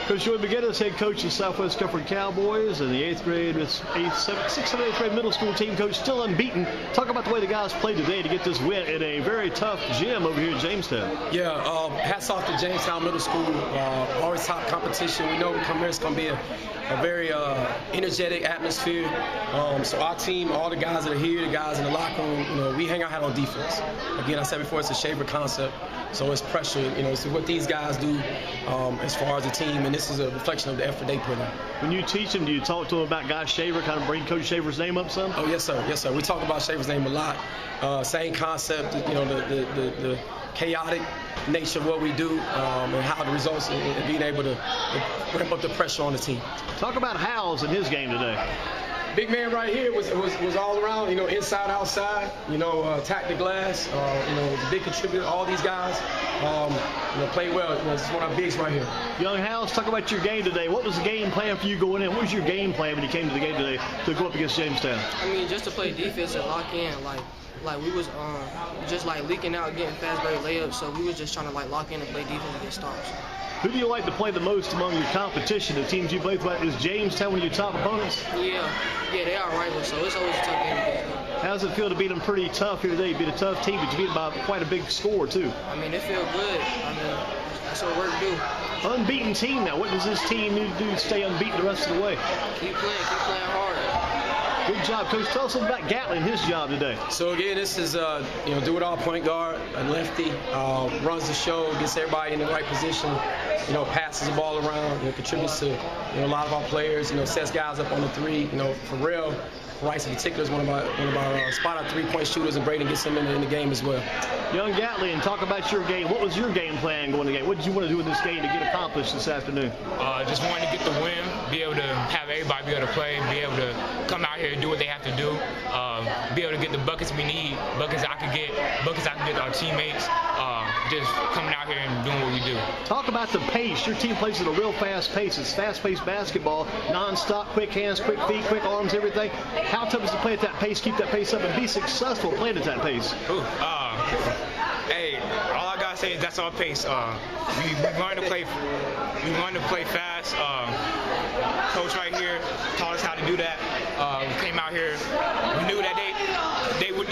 Coach Joey McGinnis, head coach of Southwest Guilford Cowboys, and the 6th and 8th grade middle school team coach, still unbeaten. Talk about the way the guys played today to get this win in a very tough gym over here in Jamestown. Yeah, hats off to Jamestown Middle School. Always top competition. We know we come here, it's going to be a very energetic atmosphere. So our team, all the guys that are here, the guys in the locker room, we hang our hat on defense. Again, I said before, it's a shaver concept, so it's pressure. It's what these guys do as far as a team, and this is a reflection of the effort they put in. When you teach them, do you talk to them about Guy Shaver, kind of bring Coach Shaver's name up some? Oh, yes, sir. Yes, sir. We talk about Shaver's name a lot. Same concept, the chaotic nature of what we do and how the results and being able to ramp up the pressure on the team. Talk about Howze in his game today. Big man right here was all around, inside, outside, attacked the glass, was a big contributor. All these guys, played well. This is one of our bigs right here. Young Howze, talk about your game today. What was the game plan for you going in? What was your game plan when you came to the game today to go up against Jamestown? I mean, just to play defense and lock in, like we was just like leaking out, getting fast break layups. So we was just trying to lock in and play defense and get stops. Who do you like to play the most among your competition? The teams you play with, is Jamestown one of your top opponents? Yeah, they are rivals, so it's always a tough game to beat. How does it feel to beat them pretty tough here today? You beat a tough team, but you beat them by quite a big score, too. I mean, it feels good. I mean, that's what we're to do. Unbeaten team now. What does this team need to do to stay unbeaten the rest of the way? Keep playing hard. Good job, Coach. Tell us a little about Gatling, his job today. So again, this is do-it-all point guard, a lefty, runs the show, gets everybody in the right position, passes the ball around, contributes to a lot of our players, sets guys up on the three, for real. Rice in particular is one of our spot-out three-point shooters, and Braden gets him in the game as well. Young Gatling, talk about your game. What was your game plan going to the game? What did you want to do in this game to get accomplished this afternoon? Just wanted to get the win, be able to have everybody be able to play, be able to come out here and do what they have to do, be able to get the buckets we need, buckets I can get our teammates, just coming out here and doing what we do. Talk about the pace. Your team plays at a real fast pace. It's fast-paced basketball, non-stop, quick hands, quick feet, quick arms, everything. How tough is it to play at that pace, keep that pace up, and be successful playing at that pace? Hey, all I gotta say is that's our pace. We learned to play. We learned to play fast. Coach right here taught us how to do that. We came out here. We knew that they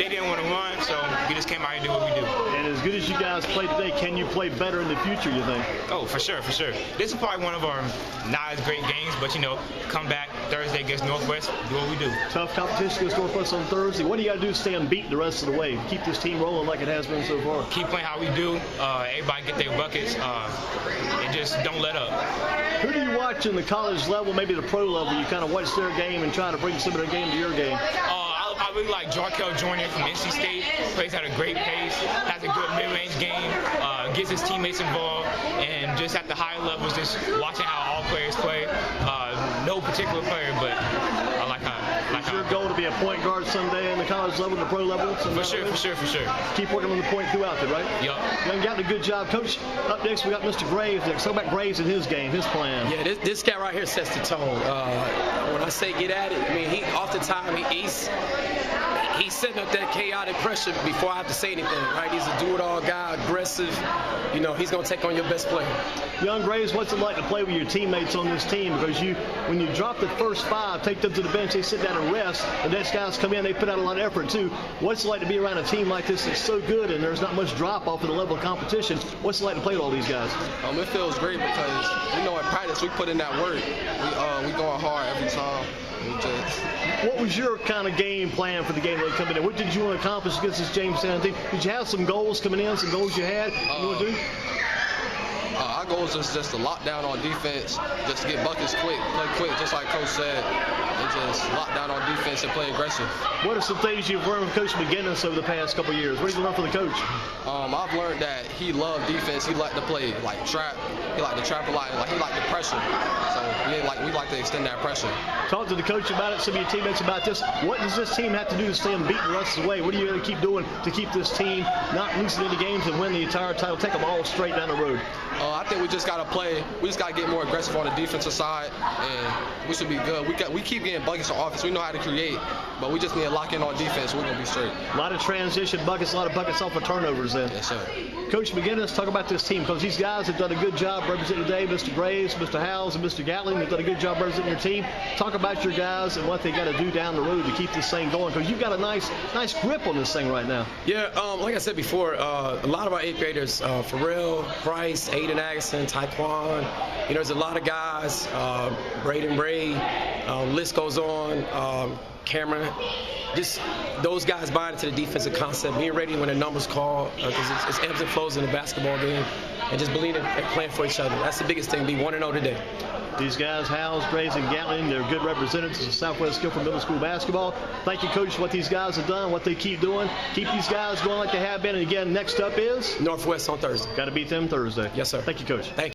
didn't want to run, so we just came out here and do what we do. And as good as you guys played today, can you play better in the future, you think? Oh, for sure, for sure. This is probably one of our not as great games, but come back Thursday against Northwest, do what we do. Tough competition against Northwest on Thursday. What do you got to do to stay unbeaten the rest of the way? Keep this team rolling like it has been so far. Keep playing how we do. Everybody get their buckets, and just don't let up. Who do you watch in the college level, maybe the pro level? You kind of watch their game and try to bring some of their game to your game. I really like Jarkel Joyner from NC State. Plays at a great pace, has a good mid-range game, gets his teammates involved, and just at the higher levels, just watching how all players play. No particular player, but I like how. Is your goal to be a point guard someday in the college level, the pro level? For sure. Keep working on the point throughout it, right? Yup. Young got a good job. Coach, up next we got Mr. Graves next. Talk about Graves and his game, his plan. Yeah, this guy right here sets the tone. When I say get at it, I mean, he's setting up that chaotic pressure before I have to say anything, right? He's a do-it-all guy, aggressive. He's going to take on your best player. Young Graves, what's it like to play with your teammates on this team? Because when you drop the first five, take them to the bench, they sit down and rest. The next guys come in, they put out a lot of effort too. What's it like to be around a team like this that's so good and there's not much drop-off in the level of competition? What's it like to play with all these guys? It feels great because, in practice, we put in that work. We going hard every time. What was your kind of game plan for the game that coming in? What did you want to accomplish against this Jamestown team? Did you have some goals coming in, some goals you had? You want to do? Our goal is just to lock down on defense, just to get buckets quick, play quick, just like Coach said, and just lock down on defense and play aggressive. What are some things you've learned from Coach McGinnis over the past couple of years? What did you learn from the coach? I've learned that he loved defense. He liked to play trap. He liked to trap a lot. He liked the pressure. So we like to extend that pressure. Talk to the coach about it, some of your teammates about this. What does this team have to do to stay unbeaten the rest of the way? What do you going to keep doing to keep this team not losing any games and win the entire title, take them all straight down the road? I think we just got to play. We just got to get more aggressive on the defensive side, and we should be good. We keep getting buckets on offense. We know how to create, but we just need to lock in on defense. We're going to be straight. A lot of transition buckets, a lot of buckets off of turnovers then. Yes, sir. Coach McGinnis, talk about this team, because these guys have done a good job representing today. Mr. Graves, Mr. Howze, and Mr. Gatling have done a good job representing your team. Talk about your guys and what they got to do down the road to keep this thing going, because you've got a nice grip on this thing right now. Yeah, like I said before, a lot of our 8th graders, Pharrell, Bryce, Aiden Agason, Taekwon, there's a lot of guys, Braden Bray, list goes on, Cameron, just those guys buying into the defensive concept, being ready when the numbers call, because it's ebbs and flows in the basketball game, and just believing and playing for each other. That's the biggest thing, be 1-0 today. These guys, Howze, Graves, and Gatling, they're good representatives of Southwest Guilford Middle School basketball. Thank you, Coach, for what these guys have done, what they keep doing. Keep these guys going like they have been. And again, next up is Northwest on Thursday. Got to beat them Thursday. Yes, sir. Thank you, Coach. Thank you.